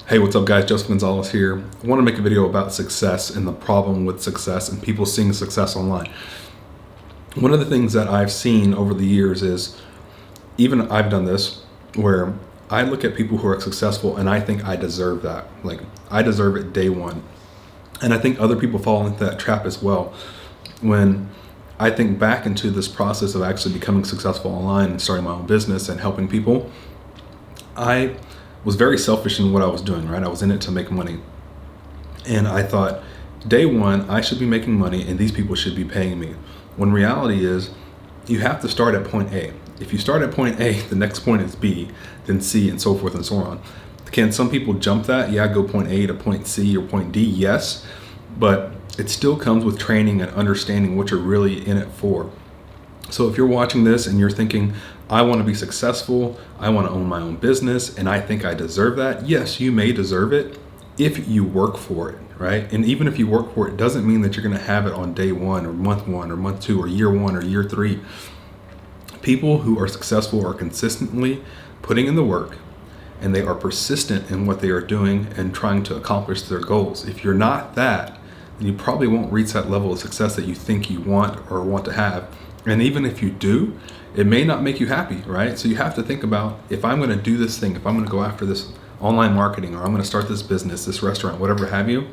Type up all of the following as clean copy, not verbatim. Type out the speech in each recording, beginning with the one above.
Hey, what's up guys? Joseph Gonzalez here. I want to make a video about success and the problem with success and people seeing success online. One of the things that I've seen over the years is, even I've done this, where I look at people who are successful and I think I deserve that. Like, I deserve it day one. And I think other people fall into that trap as well. When I think back into this process of actually becoming successful online and starting my own business and helping people, I was very selfish in what I was doing, right? I was in it to make money. And I thought, day one, I should be making money and these people should be paying me. When reality is, you have to start at point A. If you start at point A, the next point is B, then C, and so forth and so on. Can some people jump that? Yeah, go point A to point C or point D, yes. But it still comes with training and understanding what you're really in it for. So if you're watching this and you're thinking, I want to be successful, I want to own my own business, and I think I deserve that, yes, you may deserve it if you work for it, right? And even if you work for it, doesn't mean that you're going to have it on day one or month two or year one or year three. People who are successful are consistently putting in the work, and they are persistent in what they are doing and trying to accomplish their goals. If you're not that, then you probably won't reach that level of success that you think you want or want to have. And even if you do, it may not make you happy, right? So you have to think about, if I'm going to do this thing, if I'm going to go after this online marketing, or I'm going to start this business, this restaurant, whatever have you,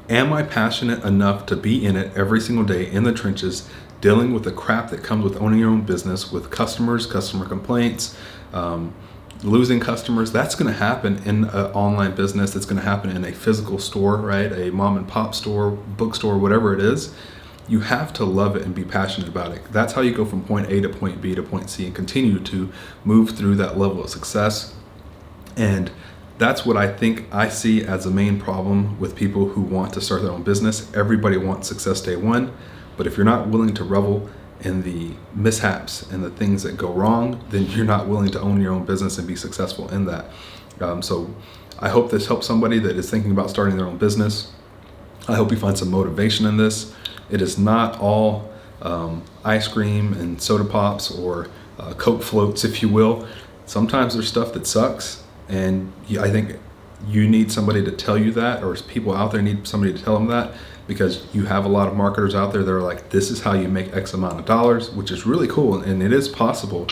am I passionate enough to be in it every single day in the trenches, dealing with the crap that comes with owning your own business, with customers, customer complaints, losing customers? That's going to happen in an online business. It's going to happen in a physical store, right? A mom and pop store, bookstore, whatever it is. You have to love it and be passionate about it. That's how you go from point A to point B to point C and continue to move through that level of success. And that's what I think I see as the main problem with people who want to start their own business. Everybody wants success day one, but if you're not willing to revel in the mishaps and the things that go wrong, then you're not willing to own your own business and be successful in that. So I hope this helps somebody that is thinking about starting their own business. I hope you find some motivation in this. It is not all ice cream and soda pops or Coke floats, if you will. Sometimes there's stuff that sucks, and I think you need somebody to tell you that, or people out there need somebody to tell them that, because you have a lot of marketers out there that are like, this is how you make X amount of dollars, which is really cool, and it is possible.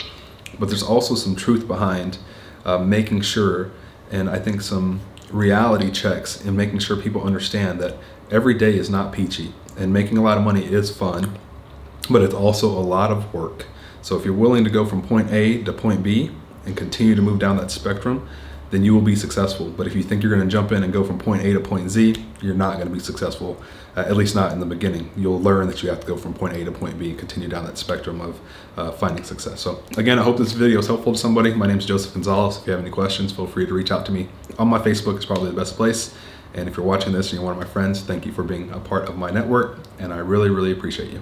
But there's also some truth behind making sure, and I think some reality checks in making sure people understand that every day is not peachy, and making a lot of money is fun, but it's also a lot of work. So if you're willing to go from point A to point B and continue to move down that spectrum, then you will be successful. But if you think you're going to jump in and go from point A to point Z, you're not going to be successful, at least not in the beginning. You'll learn that you have to go from point A to point B and continue down that spectrum of finding success. So again, I hope this video is helpful to somebody. My name is Joseph Gonzalez. If you have any questions, feel free to reach out to me. On my Facebook is probably the best place. And if you're watching this and you're one of my friends, thank you for being a part of my network, and I really, really appreciate you.